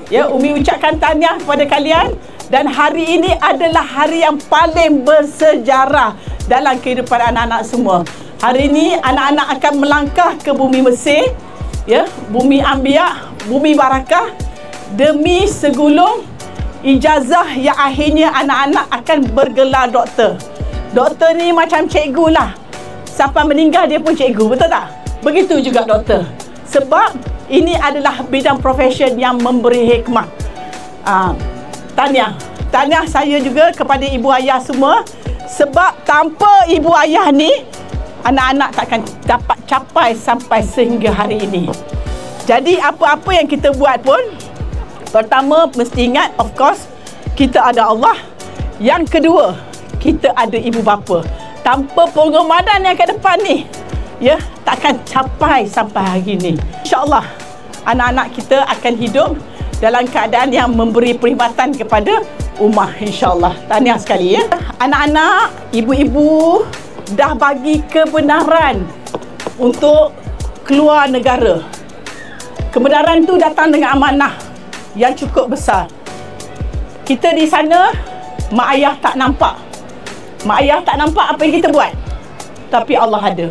Ya, Umi ucapkan tahniah kepada kalian. Dan hari ini adalah hari yang paling bersejarah dalam kehidupan anak-anak semua. Hari ini anak-anak akan melangkah ke bumi Mesir, ya, bumi Anbiya, bumi Barakah, demi segulung ijazah yang akhirnya anak-anak akan bergelar doktor. Doktor ni macam cikgu lah. Sampai meninggal dia pun cikgu, betul tak? Begitu juga doktor. Sebab ini adalah bidang profesion yang memberi hikmah. Tahniah saya juga kepada ibu ayah semua. Sebab tanpa ibu ayah ni, anak-anak takkan dapat capai sampai sehingga hari ini. Jadi apa-apa yang kita buat pun, pertama mesti ingat, of course, kita ada Allah. Yang kedua, kita ada ibu bapa. Tanpa pengorbanan yang ke depan ni, ya, takkan capai sampai hari ini. InsyaAllah, anak-anak kita akan hidup dalam keadaan yang memberi perkhidmatan kepada ummah, insyaAllah. Tahniah sekali, ya. Anak-anak, ibu-ibu dah bagi kebenaran untuk keluar negara. Kebenaran tu datang dengan amanah yang cukup besar. Kita di sana, mak ayah tak nampak. Mak ayah tak nampak apa yang kita buat. Tapi Allah ada.